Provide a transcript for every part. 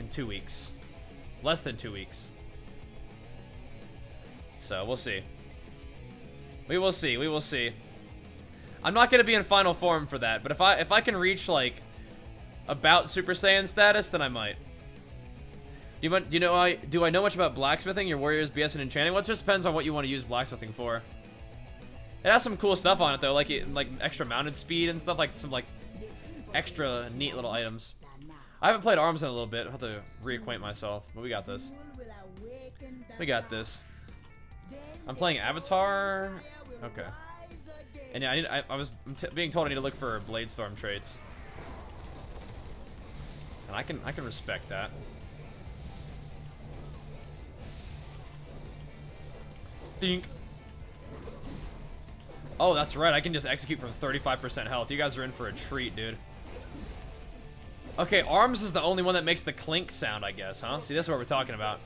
in 2 weeks. Less than 2 weeks. So, we'll see. We will see. We will see. I'm not going to be in final form for that, but if I can reach, like, about Super Saiyan status, then I might. Do I know much about blacksmithing? Your warriors, BS, and enchanting? Well, it just depends on what you want to use blacksmithing for. It has some cool stuff on it, though, like extra mounted speed and stuff, like some, like, extra neat little items. I haven't played ARMS in a little bit. I'll have to reacquaint myself, but we got this. We got this. I'm playing Avatar. Okay. And yeah, I was being told I need to look for Blade Storm traits. And I can respect that. Dink. Oh, that's right. I can just execute from 35% health. You guys are in for a treat, dude. Okay, ARMS is the only one that makes the clink sound, I guess, huh? See, this is what we're talking about.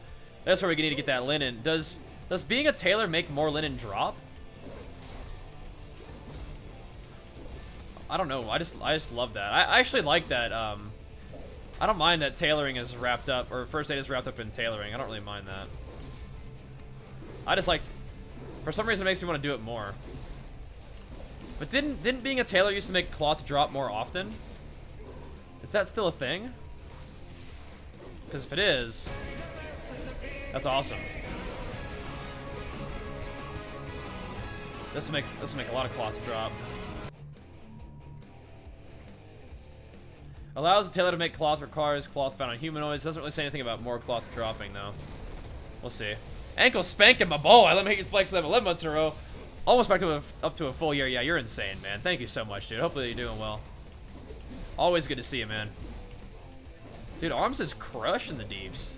That's where we need to get that linen. Does being a tailor make more linen drop? I don't know. I just love that. I actually like that. I don't mind that tailoring is wrapped up, or first aid is wrapped up in tailoring. I don't really mind that. I just like, for some reason, it makes me want to do it more. But didn't being a tailor used to make cloth drop more often? Is that still a thing? Because if it is, that's awesome. This will make a lot of cloth drop. Allows the tailor to make cloth, requires cloth found on humanoids. Doesn't really say anything about more cloth dropping though. We'll see. Ankle spanking my boy. I let me hit flex level 11 months in a row. Almost back to up to a full year. Yeah, you're insane, man. Thank you so much, dude. Hopefully you're doing well. Always good to see you, man. Dude, ARMS is crushing the deeps.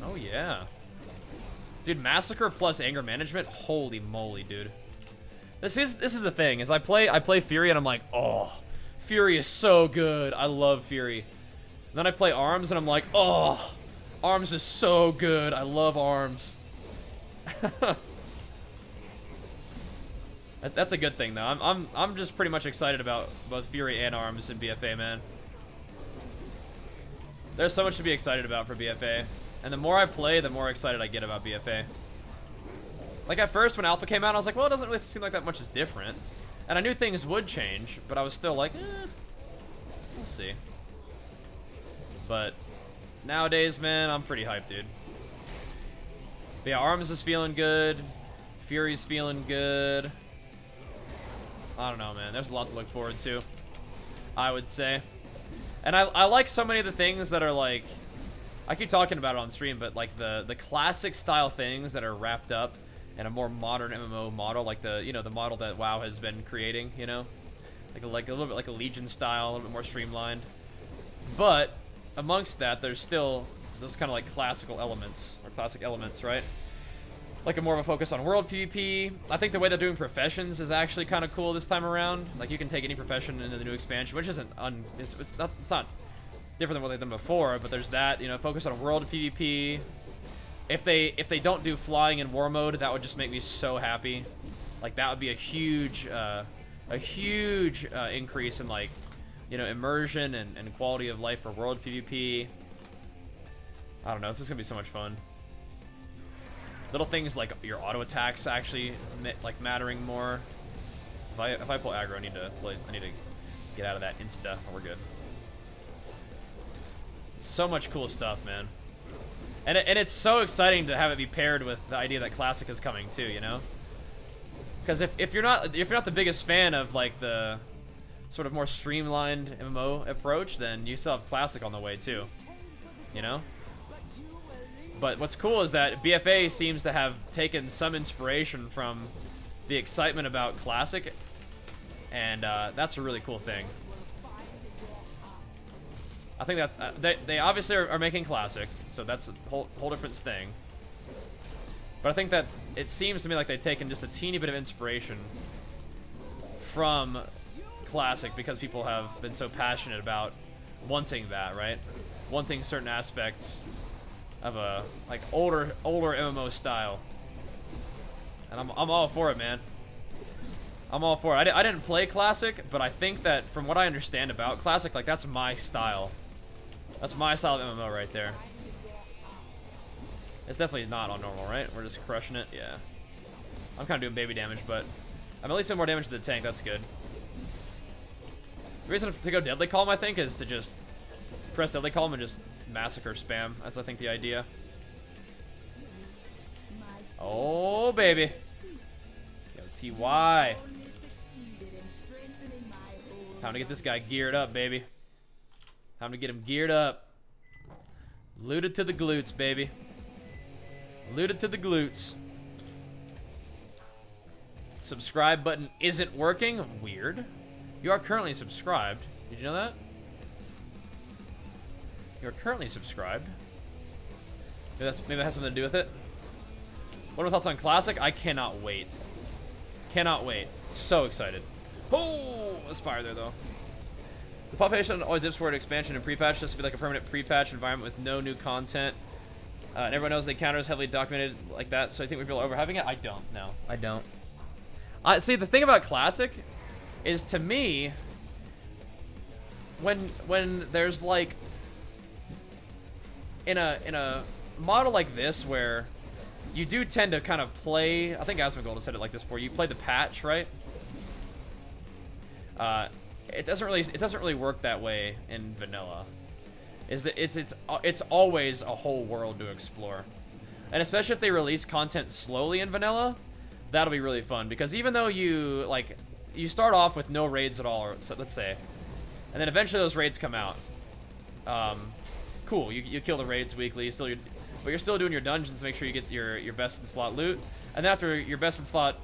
Oh yeah. Dude, Massacre plus anger management. Holy moly, dude. This is the thing, is I play Fury and I'm like, oh, Fury is so good. I love Fury. And then I play ARMS and I'm like, oh, ARMS is so good. I love ARMS. That's a good thing though. I'm just pretty much excited about both Fury and ARMS in BFA, man. There's so much to be excited about for BFA. And the more I play, the more excited I get about BFA. Like at first when Alpha came out, I was like, well, it doesn't really seem like that much is different. And I knew things would change, but I was still like, we'll see. But nowadays, man, I'm pretty hyped, dude. But yeah, ARMS is feeling good. Fury's feeling good. I don't know, man. There's a lot to look forward to, I would say. And I like so many of the things that are like, I keep talking about it on stream, but like the classic style things that are wrapped up in a more modern MMO model, like the model that WoW has been creating, you know, like a little bit like a Legion style, a little bit more streamlined. But amongst that, there's still those kind of like classical elements or classic elements, right? Like a more of a focus on world PvP. I think the way they're doing professions is actually kind of cool this time around. Like you can take any profession into the new expansion, which isn't it's not different than what they've done before, but there's that, you know, focus on world PvP. If they don't do flying in war mode, that would just make me so happy. Like that would be a huge increase in, like, you know, immersion and quality of life for world PvP. I don't know, this is gonna be so much fun. Little things like your auto attacks actually like mattering more. If I pull aggro, I need to get out of that insta, or we're good. So much cool stuff, man. And it's so exciting to have it be paired with the idea that Classic is coming too, you know? Because if you're not the biggest fan of like the sort of more streamlined MMO approach, then you still have Classic on the way too, you know? But what's cool is that BFA seems to have taken some inspiration from the excitement about Classic, and that's a really cool thing. I think that they obviously are making Classic, so that's a whole different thing. But I think that it seems to me like they've taken just a teeny bit of inspiration from Classic because people have been so passionate about wanting that, right? Wanting certain aspects of a like older MMO style. And I'm all for it, man. I'm all for it. I didn't play Classic, but I think that from what I understand about Classic, like that's my style. That's my style of MMO right there. It's definitely not on normal, right? We're just crushing it. Yeah. I'm kind of doing baby damage, but I'm at least doing more damage to the tank. That's good. The reason to go Deadly Calm, I think, is to just press Deadly Calm and just massacre spam. That's, I think, the idea. Oh, baby. Yo, TY. Time to get this guy geared up, baby. Time to get him geared up. Looted to the glutes, baby. Looted to the glutes. Subscribe button isn't working. Weird. You are currently subscribed. Did you know that? You are currently subscribed. Maybe that has something to do with it. What are your thoughts on Classic? I cannot wait. Cannot wait. So excited. Oh, let's fire there though. The population always dips for an expansion and pre-patch just to be like a permanent pre-patch environment with no new content. And everyone knows the encounter is heavily documented like that, so I think we'd be overhyping it. I don't. No, I don't. See, the thing about Classic is, to me, when there's like in a model like this where you do tend to kind of play, I think Asmongold has said it like this before, you play the patch, right? It doesn't really work that way in vanilla. It's always a whole world to explore. And especially if they release content slowly in vanilla, that'll be really fun, because even though you start off with no raids at all, or let's say, and then eventually those raids come out. Cool, you kill the raids weekly, but you're still doing your dungeons to make sure you get your best in slot loot. And after your best in slot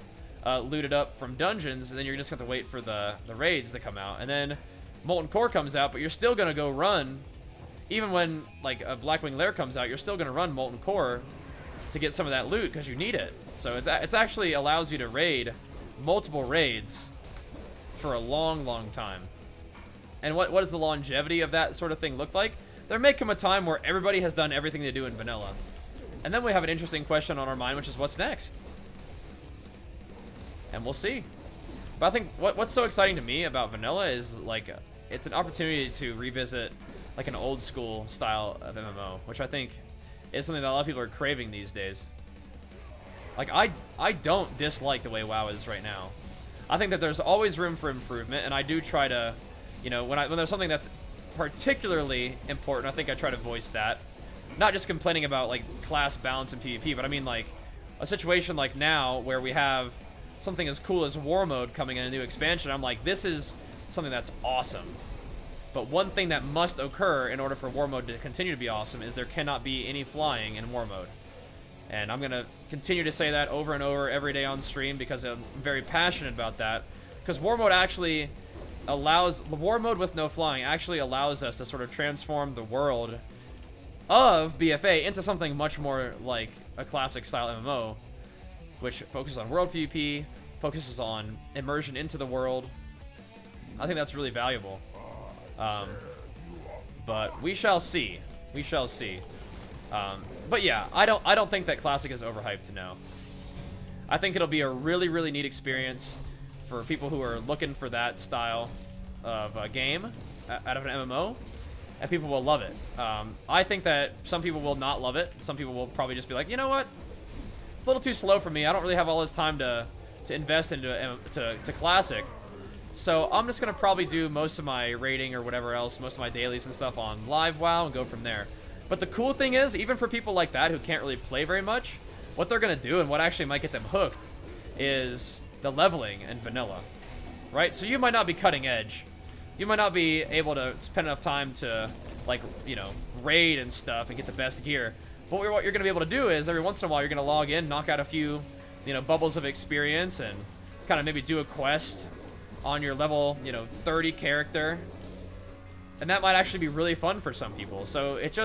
looted up from dungeons, and then you're just gonna have to wait for the raids to come out. And then Molten Core comes out, but you're still gonna go run, even when like a Blackwing Lair comes out, you're still gonna run Molten Core to get some of that loot because you need it. So it's actually allows you to raid multiple raids for a long time. And what does the longevity of that sort of thing look like? There may come a time where everybody has done everything they do in vanilla, and then we have an interesting question on our mind, which is what's next? And we'll see. But I think what's so exciting to me about vanilla is like it's an opportunity to revisit like an old school style of MMO, which I think is something that a lot of people are craving these days. Like I don't dislike the way WoW is right now. I think that there's always room for improvement, and I do try to, you know, when there's something that's particularly important, I think I try to voice that. Not just complaining about like class balance and PvP, but I mean like a situation like now where we have something as cool as War Mode coming in a new expansion. I'm like, this is something that's awesome. But one thing that must occur in order for War Mode to continue to be awesome is there cannot be any flying in War Mode. And I'm going to continue to say that over and over every day on stream because I'm very passionate about that. Because War Mode actually allows, the War Mode with no flying actually allows us to sort of transform the world of BFA into something much more like a classic style MMO, which focuses on world PvP, focuses on immersion into the world. I think that's really valuable. But we shall see. We shall see. But yeah, I don't think that classic is overhyped, no. I think it'll be a really neat experience for people who are looking for that style of a game out of an MMO, and people will love it. I think that some people will not love it. Some people will probably just be like, you know what? It's a little too slow for me. I don't really have all this time to invest into to classic. So I'm just gonna probably do most of my raiding or whatever else, most of my dailies and stuff on live WoW and go from there. But the cool thing is, even for people like that who can't really play very much, what they're gonna do and what actually might get them hooked is the leveling in vanilla, right? So you might not be cutting edge. You might not be able to spend enough time to, like, you know, raid and stuff and get the best gear. But what you're gonna be able to do is every once in a while you're gonna log in, knock out a few, you know, bubbles of experience and kind of maybe do a quest on your level, you know, 30 character. And that might actually be really fun for some people. So it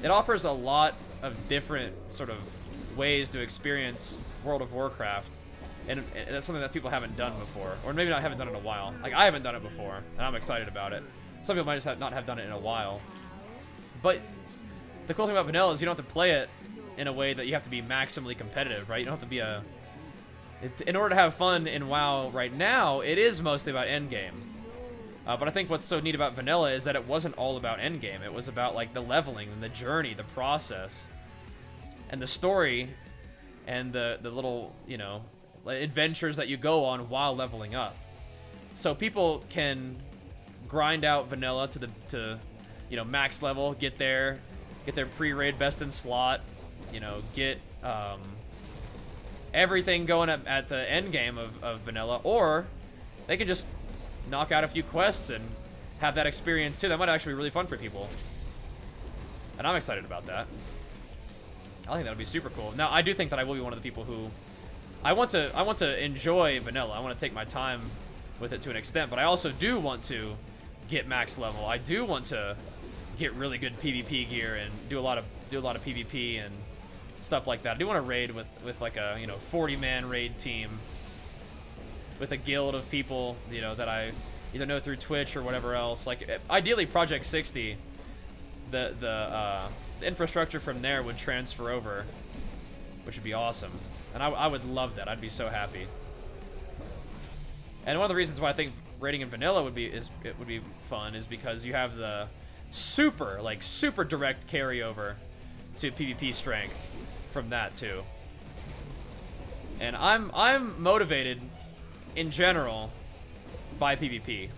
offers a lot of different sort of ways to experience World of Warcraft. And that's something that people haven't done before. Or maybe not haven't done in a while. Like, I haven't done it before, and I'm excited about it. Some people might just not have done it in a while. But the cool thing about vanilla is you don't have to play it in a way that you have to be maximally competitive, right? You don't have to be in order to have fun in WoW right now, it is mostly about endgame. But I think what's so neat about vanilla is that it wasn't all about endgame. It was about like the leveling and the journey, the process, and the story, and the little, you know, adventures that you go on while leveling up. So people can grind out vanilla to you know, max level, get their pre-raid best in slot, you know, get everything going at the end game of vanilla, or they can just knock out a few quests and have that experience too. That might actually be really fun for people, and I'm excited about that. I think that would be super cool. Now, I do think that I will be one of the people who I want to enjoy vanilla. I want to take my time with it to an extent, but I also do want to get max level. I do want to get really good PvP gear and do a lot of PvP and stuff like that. I do want to raid with like a, you know, 40-man raid team with a guild of people, you know, that I either know through Twitch or whatever else. Like, ideally, Project 60, the infrastructure from there would transfer over, which would be awesome. And I would love that. I'd be so happy. And one of the reasons why I think raiding in vanilla would be fun is because you have the super direct carryover to PvP strength from that too. And I'm motivated in general by PvP.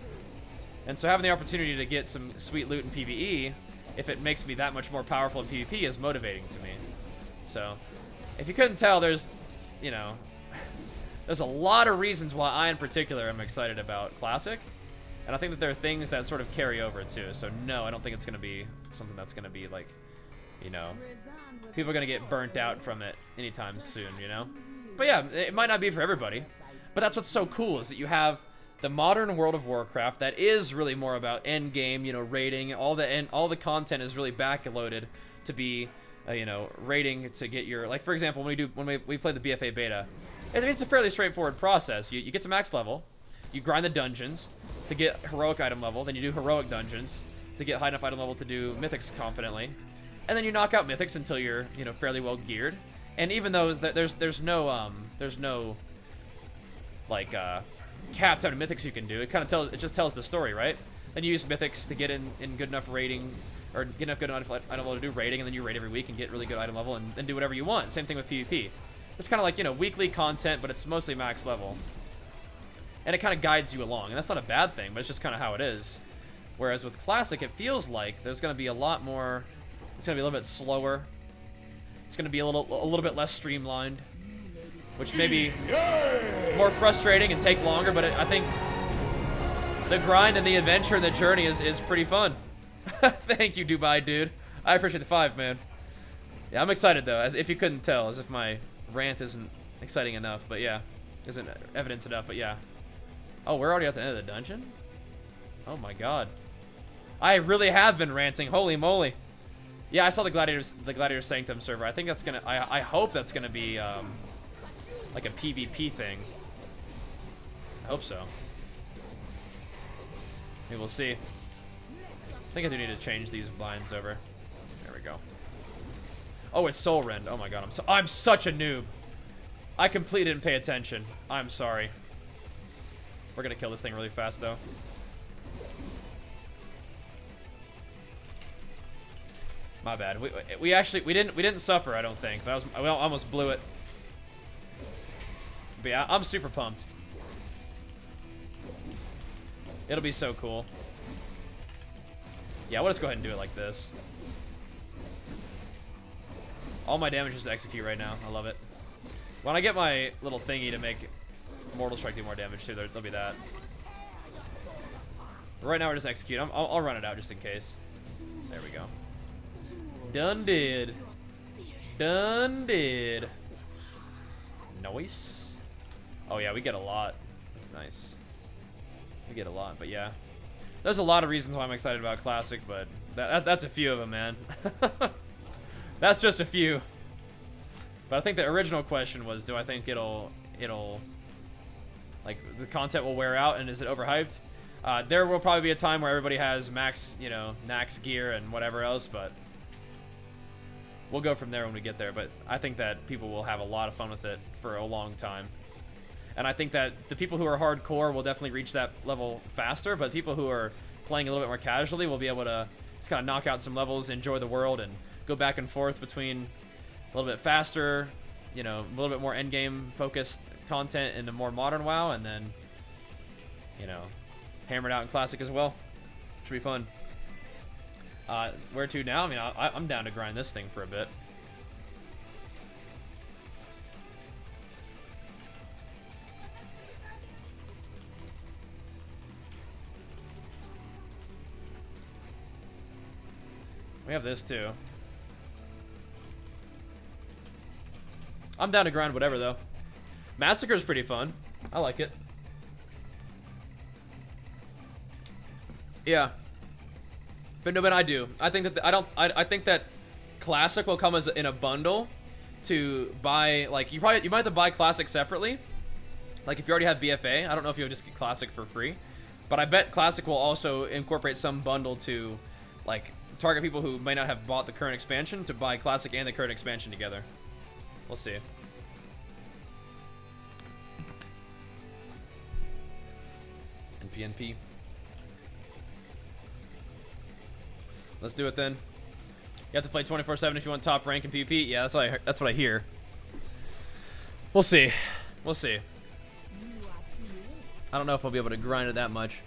And so having the opportunity to get some sweet loot in PvE, if it makes me that much more powerful in PvP, is motivating to me. So, if you couldn't tell, there's, you know, there's a lot of reasons why I in particular am excited about Classic. And I think that there are things that sort of carry over too. So no, I don't think it's going to be something that's going to be like, you know, people are going to get burnt out from it anytime soon, you know? But yeah, it might not be for everybody. But that's what's so cool, is that you have the modern World of Warcraft that is really more about end game, you know, raiding. All the content is really backloaded to be, you know, raiding to get your, like, for example, when we play the BFA beta, it's a fairly straightforward process. You get to max level, you grind the dungeons to get heroic item level, then you do heroic dungeons to get high enough item level to do mythics competently, and then you knock out mythics until you're, you know, fairly well geared. And even though there's no like capped out of mythics you can do, it just tells the story, right? Then you use mythics to get in good enough rating, or get enough good item level to do raiding, and then you raid every week and get really good item level and do whatever you want. Same thing with PvP. It's kind of like, you know, weekly content, but it's mostly max level. And it kind of guides you along, and that's not a bad thing, but it's just kind of how it is. Whereas with Classic, it feels like there's going to be a lot more, it's going to be a little bit slower. It's going to be a little bit less streamlined, which may be more frustrating and take longer, but I think the grind and the adventure and the journey is pretty fun. Thank you, Dubai dude. I appreciate the 5, man. Yeah, I'm excited though, as if you couldn't tell, as if my rant isn't exciting enough, but yeah, isn't evidence enough, but yeah. Oh, we're already at the end of the dungeon? Oh my god. I really have been ranting, holy moly. Yeah, I saw the Gladiator Sanctum server. I think that's gonna, I hope that's gonna be like a PvP thing. I hope so. Maybe we'll see. I think I do need to change these blinds over. There we go. Oh, it's Soul Rend. Oh my god, I'm such a noob. I completely didn't pay attention. I'm sorry. We're gonna kill this thing really fast though. My bad. We didn't suffer, I don't think. We almost blew it. But yeah, I'm super pumped. It'll be so cool. Yeah, we'll just go ahead and do it like this. All my damage is to execute right now. I love it. When I get my little thingy to make Mortal Strike do more damage too, there'll be that. But right now we're just execute. I'll run it out just in case. There we go. Done did. Done did. Nice. Oh yeah, we get a lot. That's nice. We get a lot, but yeah. There's a lot of reasons why I'm excited about Classic, but that's a few of them, man. That's just a few. But I think the original question was, do I think it'll like, the content will wear out, and is it overhyped? There will probably be a time where everybody has max, you know, max gear and whatever else, but we'll go from there when we get there. But I think that people will have a lot of fun with it for a long time. And I think that the people who are hardcore will definitely reach that level faster, but people who are playing a little bit more casually will be able to just kind of knock out some levels, enjoy the world, and go back and forth between a little bit faster, you know, a little bit more endgame focused content in the more modern WoW, and then, you know, hammer it out in Classic as well. Should be fun. Where to now? I mean, I'm down to grind this thing for a bit. We have this too. I'm down to grind whatever though. Massacre is pretty fun. I like it. Yeah. But no, but I do. I think that I think that Classic will come as in a bundle to buy. Like you might have to buy Classic separately. Like if you already have BFA, I don't know if you'll just get Classic for free, but I bet Classic will also incorporate some bundle to like target people who may not have bought the current expansion to buy Classic and the current expansion together. We'll see. NP. Let's do it then. You have to play 24/7 if you want top rank in PvP. Yeah, that's what I hear. We'll see. We'll see. I don't know if I'll be able to grind it that much.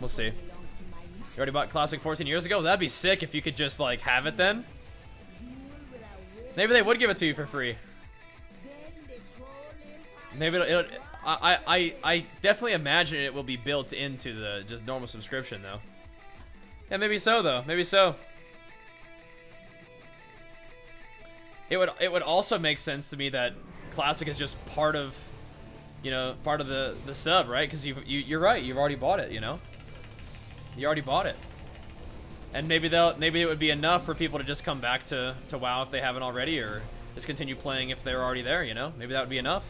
We'll see. You already bought Classic 14 years ago? That'd be sick if you could just like have it then. Maybe they would give it to you for free. Maybe I definitely imagine it will be built into the just normal subscription though. Yeah, maybe so though. Maybe so. It would also make sense to me that Classic is just part of, you know, part of the sub, right? Because you're right. You've already bought it. You know. You already bought it. And maybe it would be enough for people to just come back to WoW if they haven't already, or just continue playing if they're already there. You know. Maybe that would be enough.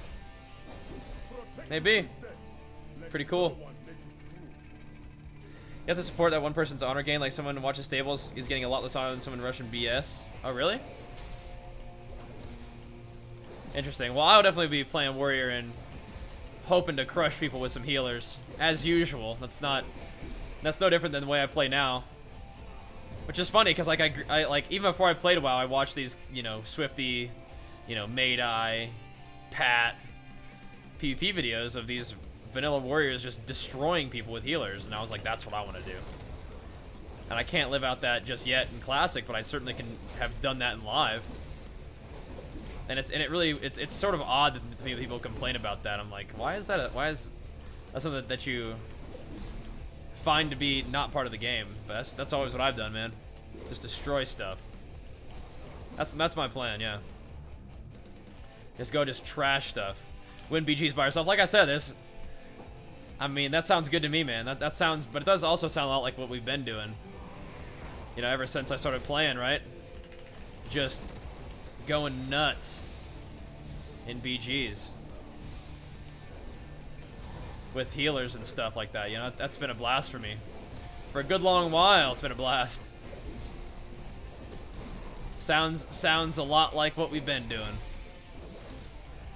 Maybe. Pretty cool. You have to support that one person's honor gain, like someone who watches stables is getting a lot less honor than someone Russian BS. Oh, really? Interesting. Well, I'll definitely be playing warrior and hoping to crush people with some healers, as usual. That's no different than the way I play now. Which is funny, because like I like even before I played WoW, I watched these, you know, Swifty, you know, Made-Eye, Pat, PvP videos of these vanilla warriors just destroying people with healers, and I was like, that's what I want to do. And I can't live out that just yet in Classic, but I certainly can have done that in live. And it's sort of odd that people complain about that. I'm like, why is that something that you find to be not part of the game? But that's always what I've done, man. Just destroy stuff. That's my plan, yeah. Just trash stuff. Win BGs by yourself. Like I said, I mean, that sounds good to me, man. That sounds, but it does also sound a lot like what we've been doing. You know, ever since I started playing, right? Just going nuts in BGs with healers and stuff like that. You know, that's been a blast for me. For a good long while, it's been a blast. Sounds a lot like what we've been doing.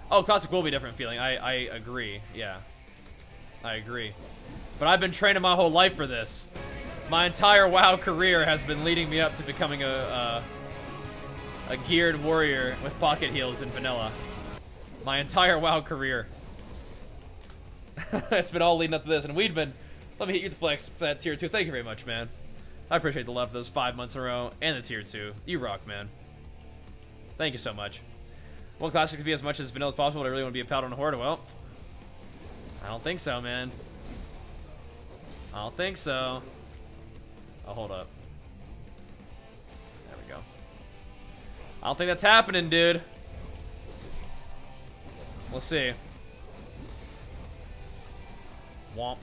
Oh, Classic will be a different feeling. I agree. Yeah. I agree. But I've been training my whole life for this. My entire WoW career has been leading me up to becoming a geared warrior with pocket heals in vanilla. My entire WoW career. It's been all leading up to this. And Weedman, let me hit you the flex for that tier 2. Thank you very much, man. I appreciate the love for those 5 months in a row and the tier 2. You rock, man. Thank you so much. Well, Classic to be as much as vanilla as possible, but I really want to be a Paladin Horde. Well, I don't think so, man. I don't think so. Oh, hold up. There we go. I don't think that's happening, dude. We'll see. Womp.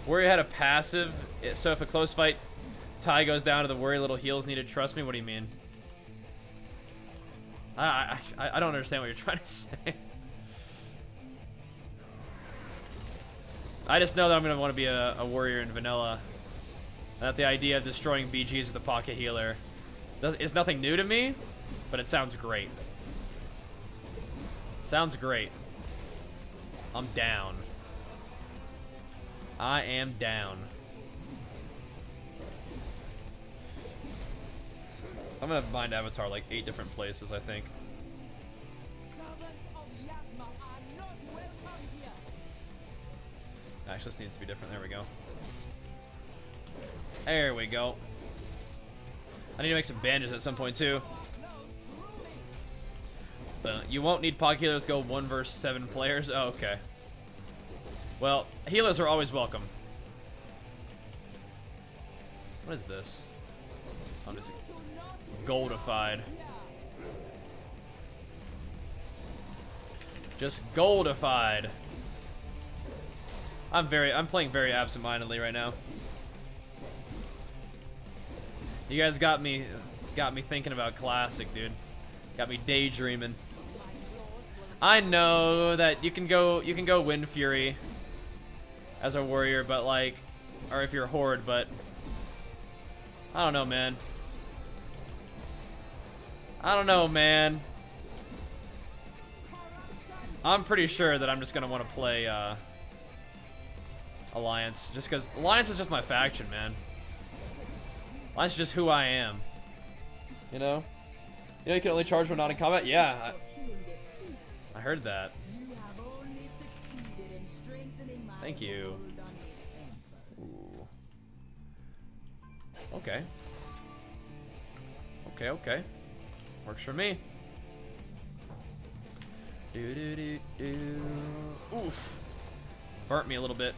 Warrior had a passive, so if a close fight tie goes down to the warrior, little heals needed. Trust me, what do you mean? I don't understand what you're trying to say. I just know that I'm going to want to be a warrior in vanilla. That the idea of destroying BGs with a pocket healer is nothing new to me, but it sounds great. Sounds great. I'm down. I am down. I'm gonna find Avatar like 8 different places, I think. Actually, this needs to be different. There we go. There we go. I need to make some bandages at some point too. You won't need pod healers go 1 versus 7 players. Oh, okay. Well, healers are always welcome. What is this? I'm just goldified. Just goldified. I'm playing very absent-mindedly right now. You guys got me thinking about classic, dude. Got me daydreaming. I know that you can go Wind Fury as a warrior, but like, or if you're a horde, but I don't know, man. I don't know, man. I'm pretty sure that I'm just gonna want to play Alliance, just because Alliance is just my faction, man. Alliance is just who I am. You know? You know you can only charge when not in combat? Yeah, I heard that. Thank you. Ooh. Okay. Okay, okay. Works for me. Oof. Burnt me a little bit.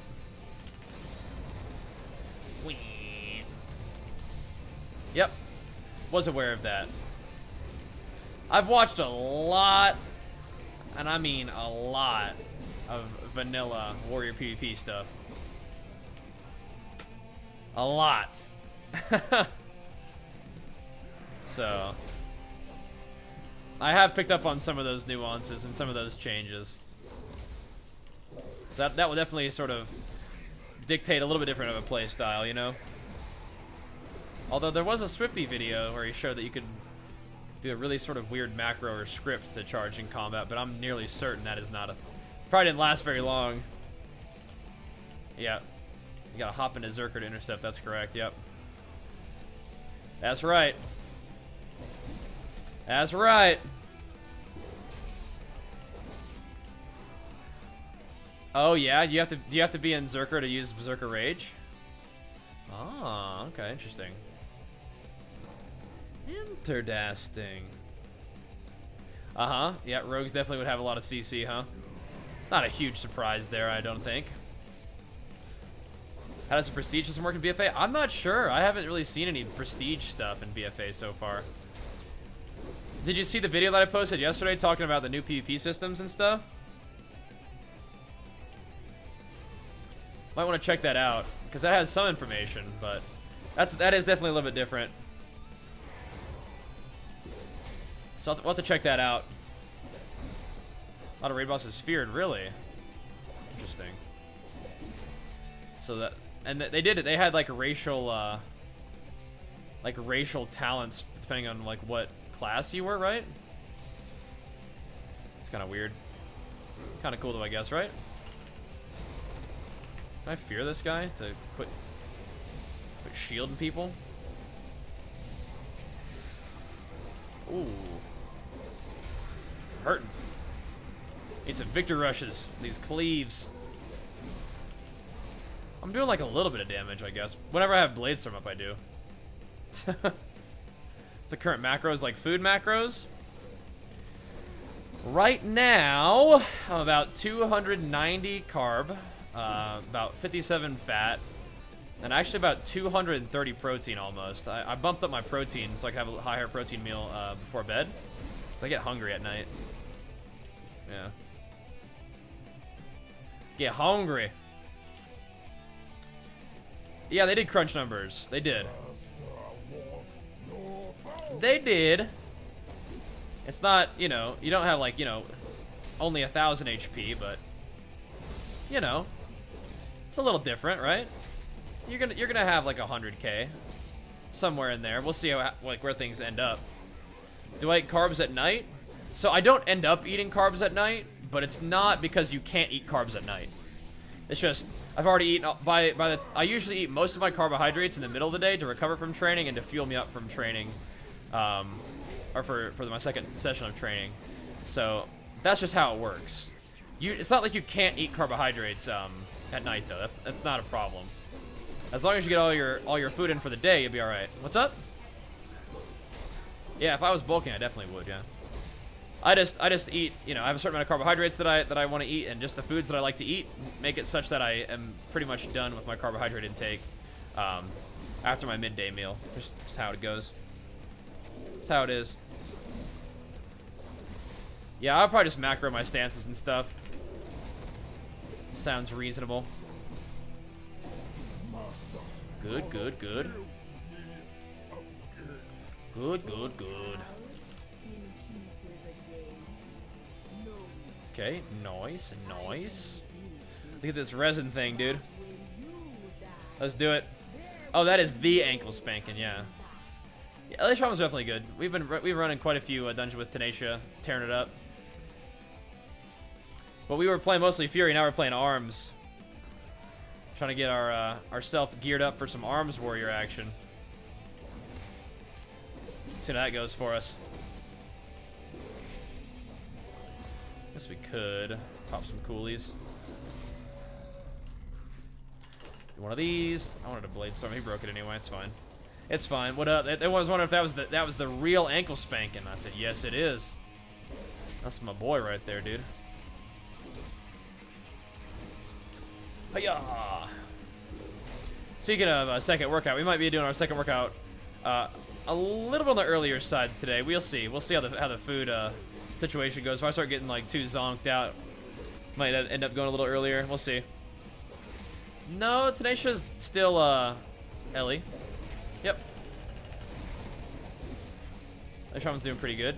Whee. Yep. Was aware of that. I've watched a lot, and I mean a lot, of vanilla warrior PvP stuff. A lot. So I have picked up on some of those nuances and some of those changes. So that will definitely sort of dictate a little bit different of a play style, you know? Although there was a Swifty video where he showed that you could do a really sort of weird macro or script to charge in combat, but I'm nearly certain that is not a... Probably didn't last very long. Yeah. You gotta hop into Zerker to intercept, that's correct, yep. That's right. That's right. Oh yeah, do you have to be in Zerker to use Berserker Rage? Ah, okay, interesting. Interesting. Uh-huh. Yeah, rogues definitely would have a lot of CC, huh? Not a huge surprise there, I don't think. How does the prestige system work in BFA? I'm not sure. I haven't really seen any prestige stuff in BFA so far. Did you see the video that I posted yesterday talking about the new PvP systems and stuff? Might want to check that out, because that has some information, but that is definitely a little bit different. So we'll have to check that out. A lot of raid bosses feared, really. Interesting. So that, and they did it. They had like racial talents depending on like what class you were, right? It's kind of weird. Kind of cool though, I guess, right? Can I fear this guy to quit shielding people? Ooh. Hurting. Need some victor rushes. These cleaves. I'm doing like a little bit of damage, I guess. Whenever I have Bladestorm up, I do. The current macros, like food macros. Right now, I'm about 290 carb, about 57 fat, and actually about 230 protein almost. I bumped up my protein so I can have a higher protein meal before bed, because I get hungry at night. Yeah. Get hungry. Yeah, they did crunch numbers. They did. They did. It's not, you know, you don't have like, you know, only 1,000 HP, but you know, it's a little different, right? You're gonna have like 100k somewhere in there. We'll see how like where things end up. Do I eat carbs at night? So I don't end up eating carbs at night, but it's not because you can't eat carbs at night. It's just, I've already eaten, I usually eat most of my carbohydrates in the middle of the day to recover from training and to fuel me up from training, or for my second session of training. So that's just how it works. It's not like you can't eat carbohydrates at night though. That's not a problem. As long as you get all your food in for the day, you'll be all right. What's up? Yeah, if I was bulking, I definitely would. Yeah. I just eat. You know, I have a certain amount of carbohydrates that I want to eat, and just the foods that I like to eat make it such that I am pretty much done with my carbohydrate intake after my midday meal. Just how it goes. That's how it is. Yeah, I'll probably just macro my stances and stuff. Sounds reasonable. Good, good, good. Good, good, good. Okay, nice, nice. Look at this resin thing, dude. Let's do it. Oh, that is the ankle spanking, yeah. Yeah, LA Trauma was definitely good. We've been running quite a few dungeons with Tenacia, tearing it up. But we were playing mostly Fury, now we're playing Arms. Trying to get ourself geared up for some Arms Warrior action. See how that goes for us. Guess we could pop some coolies. Do one of these. I wanted a blade storm. He broke it anyway. It's fine. It's fine. What up? They was wondering if that was the real ankle spanking. I said yes, it is. That's my boy right there, dude. Hiya! Speaking of a second workout, we might be doing our second workout a little bit on the earlier side today. We'll see. We'll see how the food situation goes. If I start getting like too zonked out, might end up going a little earlier. We'll see. No, Tenacia's still Ellie. Yep. Shaman's doing pretty good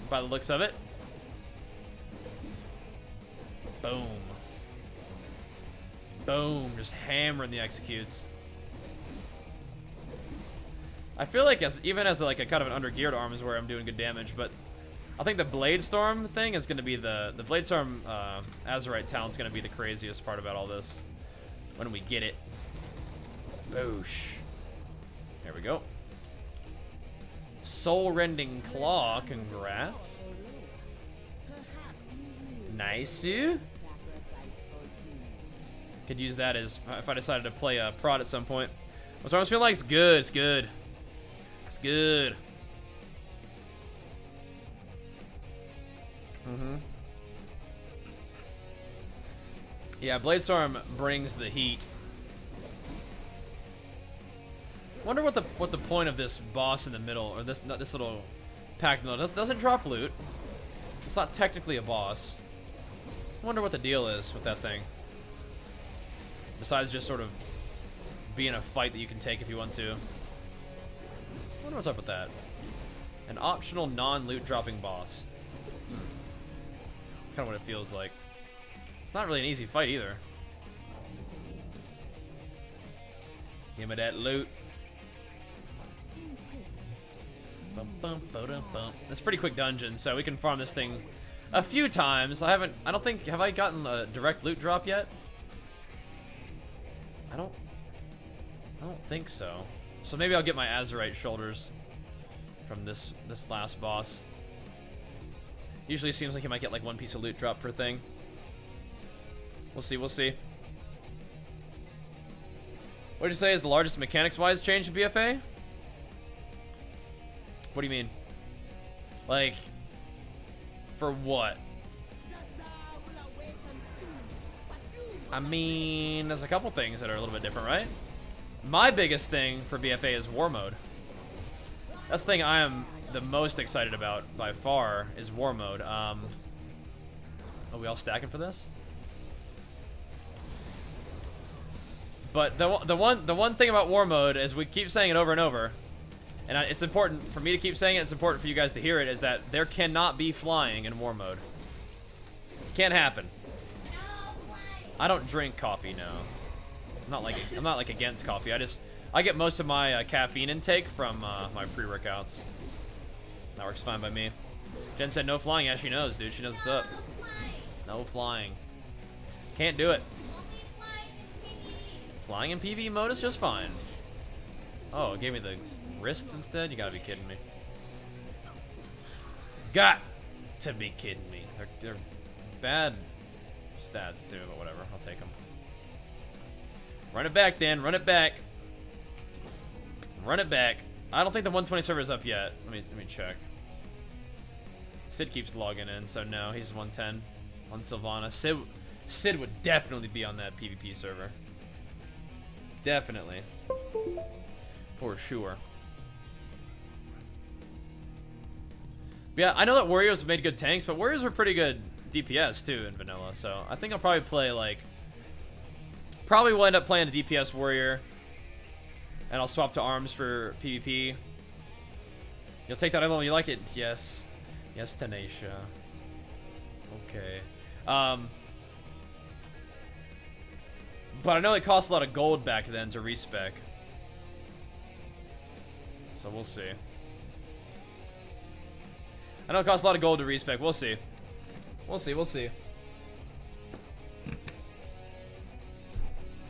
by the looks of it. Boom. Boom, just hammering the executes. I feel like even as like a kind of an under-geared Arms where I'm doing good damage, but I think the Blade Storm thing is going to be the Blade Storm Azerite talent's going to be the craziest part about all this when we get it. Boosh. There we go. Soul-rending Claw, congrats. Nice. Could use that as if I decided to play a prod at some point. What's Arms feel like? It's good. It's good. It's good. Yeah, Blade Storm brings the heat. Wonder what the point of this boss in the middle, or this little pack in the middle doesn't drop loot. It's not technically a boss. Wonder what the deal is with that thing. Besides just sort of being a fight that you can take if you want to. I wonder what's up with that. An optional non-loot dropping boss. That's kind of what it feels like. It's not really an easy fight either. Give me that loot. It's a pretty quick dungeon, so we can farm this thing a few times. I don't think, have I gotten a direct loot drop yet? I don't think so. So maybe I'll get my Azerite shoulders from this last boss. Usually it seems like you might get like one piece of loot drop per thing. We'll see, we'll see. What did you say is the largest mechanics-wise change in BFA? What do you mean? Like, for what? I mean, there's a couple things that are a little bit different, right? My biggest thing for BFA is War Mode. That's the thing I am the most excited about by far is War Mode. Are we all stacking for this? But the one thing about War Mode is we keep saying it over and over, and it's important for me to keep saying it. It's important for you guys to hear it. Is that there cannot be flying in War Mode? Can't happen. I don't drink coffee, no. I'm not like against coffee. I get most of my caffeine intake from my pre-workouts. That works fine by me. Jen said no flying. Yeah, she knows, dude. She knows what's up. No flying. Can't do it. Flying in PvE mode is just fine. Oh, it gave me the wrists instead? You gotta be kidding me. Got to be kidding me. They're bad stats too, but whatever. I'll take them. Run it back, Dan. Run it back. Run it back. I don't think the 120 server is up yet. Let me check. Sid keeps logging in, so no, he's 110 on Sylvana. Sid would definitely be on that PvP server. Definitely. For sure. But yeah, I know that Warriors made good tanks, but Warriors were pretty good DPS too in vanilla, so I think I'll probably play like... Probably will end up playing a DPS Warrior. And I'll swap to arms for PvP. You'll take that emblem, you like it? Yes. Yes, Tenacia. Okay. But I know it cost a lot of gold back then to respec. So we'll see. I know it costs a lot of gold to respec. We'll see. We'll see.